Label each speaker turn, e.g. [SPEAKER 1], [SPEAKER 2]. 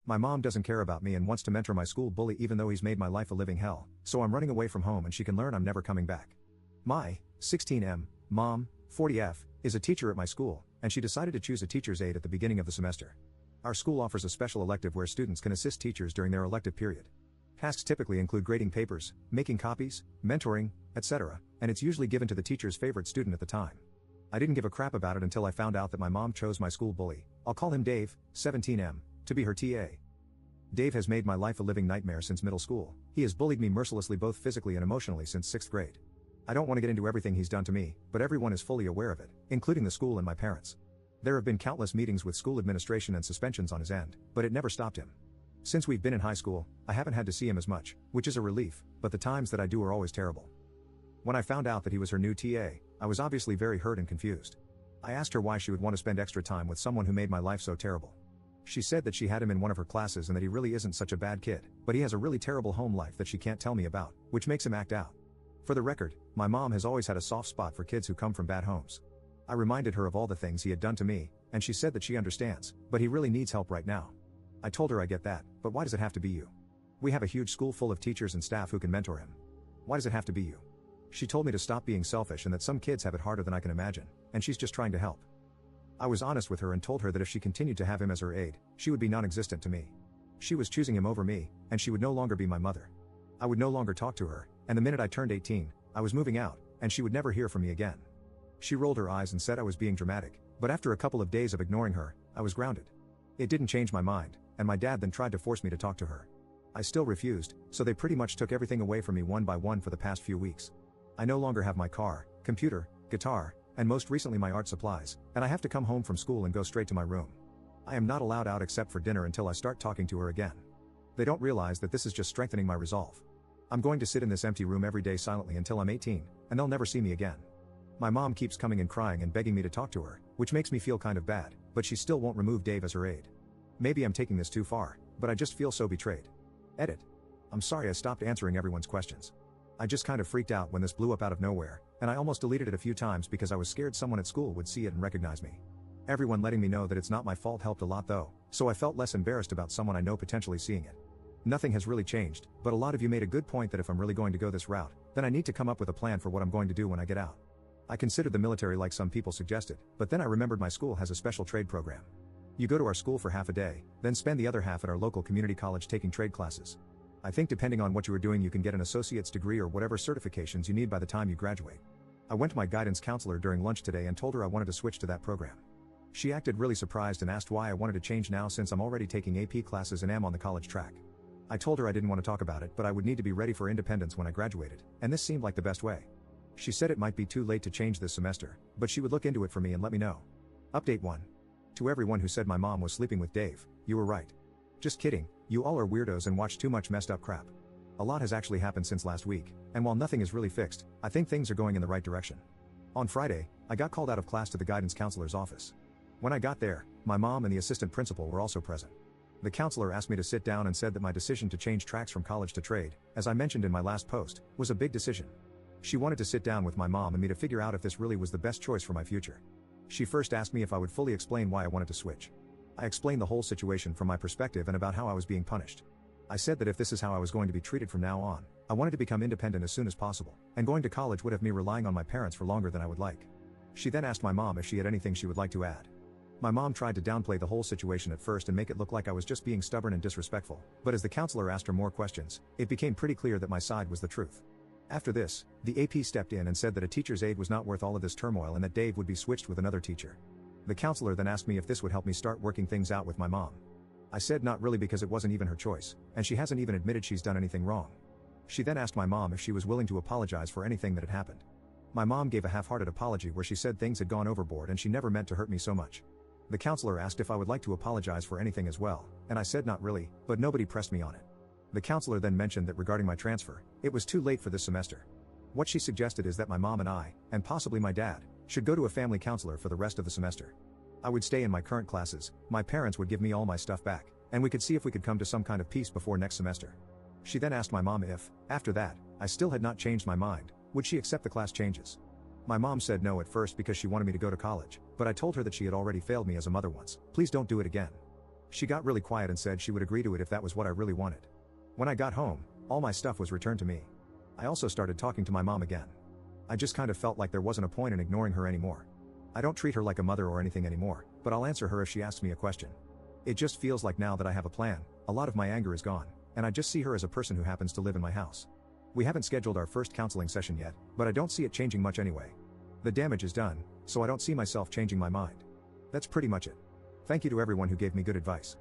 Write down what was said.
[SPEAKER 1] My mom doesn't care about me and wants to mentor my school bully even though he's made my life a living hell, so I'm running away from home and she can learn I'm never coming back. My 16M mom, 40F, is a teacher at my school, and she decided to choose a teacher's aide at the beginning of the semester. Our school offers a special elective where students can assist teachers during their elective period. Tasks typically include grading papers, making copies, mentoring, etc., and it's usually given to the teacher's favorite student at the time. I didn't give a crap about it until I found out that my mom chose my school bully, I'll call him Dave, 17M, to be her TA. Dave has made my life a living nightmare since middle school. He has bullied me mercilessly both physically and emotionally since 6th grade. I don't want to get into everything he's done to me, but everyone is fully aware of it, including the school and my parents. There have been countless meetings with school administration and suspensions on his end, but it never stopped him. Since we've been in high school, I haven't had to see him as much, which is a relief, but the times that I do are always terrible. When I found out that he was her new TA, I was obviously very hurt and confused. I asked her why she would want to spend extra time with someone who made my life so terrible. She said that she had him in one of her classes and that he really isn't such a bad kid, but he has a really terrible home life that she can't tell me about, which makes him act out. For the record, my mom has always had a soft spot for kids who come from bad homes. I reminded her of all the things he had done to me, and she said that she understands, but he really needs help right now. I told her I get that, but why does it have to be you? We have a huge school full of teachers and staff who can mentor him. Why does it have to be you? She told me to stop being selfish and that some kids have it harder than I can imagine, and she's just trying to help. I was honest with her and told her that if she continued to have him as her aide, she would be non-existent to me. She was choosing him over me, and she would no longer be my mother. I would no longer talk to her, and the minute I turned 18, I was moving out, and she would never hear from me again. She rolled her eyes and said I was being dramatic, but after a couple of days of ignoring her, I was grounded. It didn't change my mind, and my dad then tried to force me to talk to her. I still refused, so they pretty much took everything away from me one by one for the past few weeks. I no longer have my car, computer, guitar, and most recently my art supplies, and I have to come home from school and go straight to my room. I am not allowed out except for dinner until I start talking to her again. They don't realize that this is just strengthening my resolve. I'm going to sit in this empty room every day silently until I'm 18, and they'll never see me again. My mom keeps coming and crying and begging me to talk to her, which makes me feel kind of bad, but she still won't remove Dave as her aide. Maybe I'm taking this too far, but I just feel so betrayed. Edit. I'm sorry I stopped answering everyone's questions. I just kind of freaked out when this blew up out of nowhere, and I almost deleted it a few times because I was scared someone at school would see it and recognize me. Everyone letting me know that it's not my fault helped a lot though, so I felt less embarrassed about someone I know potentially seeing it. Nothing has really changed, but a lot of you made a good point that if I'm really going to go this route, then I need to come up with a plan for what I'm going to do when I get out. I considered the military like some people suggested, but then I remembered my school has a special trade program. You go to our school for half a day, then spend the other half at our local community college taking trade classes. I think depending on what you are doing you can get an associate's degree or whatever certifications you need by the time you graduate. I went to my guidance counselor during lunch today and told her I wanted to switch to that program. She acted really surprised and asked why I wanted to change now since I'm already taking AP classes and am on the college track. I told her I didn't want to talk about it but I would need to be ready for independence when I graduated, and this seemed like the best way. She said it might be too late to change this semester, but she would look into it for me and let me know. Update 1. To everyone who said my mom was sleeping with Dave, you were right. Just kidding, you all are weirdos and watch too much messed up crap. A lot has actually happened since last week, and while nothing is really fixed, I think things are going in the right direction. On Friday, I got called out of class to the guidance counselor's office. When I got there, my mom and the assistant principal were also present. The counselor asked me to sit down and said that my decision to change tracks from college to trade, as I mentioned in my last post, was a big decision. She wanted to sit down with my mom and me to figure out if this really was the best choice for my future. She first asked me if I would fully explain why I wanted to switch. I explained the whole situation from my perspective and about how I was being punished. I said that if this is how I was going to be treated from now on, I wanted to become independent as soon as possible, and going to college would have me relying on my parents for longer than I would like. She then asked my mom if she had anything she would like to add. My mom tried to downplay the whole situation at first and make it look like I was just being stubborn and disrespectful, but as the counselor asked her more questions, it became pretty clear that my side was the truth. After this, the AP stepped in and said that a teacher's aide was not worth all of this turmoil and that Dave would be switched with another teacher. The counselor then asked me if this would help me start working things out with my mom. I said not really because it wasn't even her choice, and she hasn't even admitted she's done anything wrong. She then asked my mom if she was willing to apologize for anything that had happened. My mom gave a half-hearted apology where she said things had gone overboard and she never meant to hurt me so much. The counselor asked if I would like to apologize for anything as well, and I said not really, but nobody pressed me on it. The counselor then mentioned that regarding my transfer, it was too late for this semester. What she suggested is that my mom and I, and possibly my dad, should go to a family counselor for the rest of the semester. I would stay in my current classes, my parents would give me all my stuff back, and we could see if we could come to some kind of peace before next semester. She then asked my mom if, after that, I still had not changed my mind, would she accept the class changes. My mom said no at first because she wanted me to go to college, but I told her that she had already failed me as a mother once. Please don't do it again. She got really quiet and said she would agree to it if that was what I really wanted. When I got home, all my stuff was returned to me. I also started talking to my mom again. I just kind of felt like there wasn't a point in ignoring her anymore. I don't treat her like a mother or anything anymore, but I'll answer her if she asks me a question. It just feels like now that I have a plan, a lot of my anger is gone, and I just see her as a person who happens to live in my house. We haven't scheduled our first counseling session yet, but I don't see it changing much anyway. The damage is done, so I don't see myself changing my mind. That's pretty much it. Thank you to everyone who gave me good advice.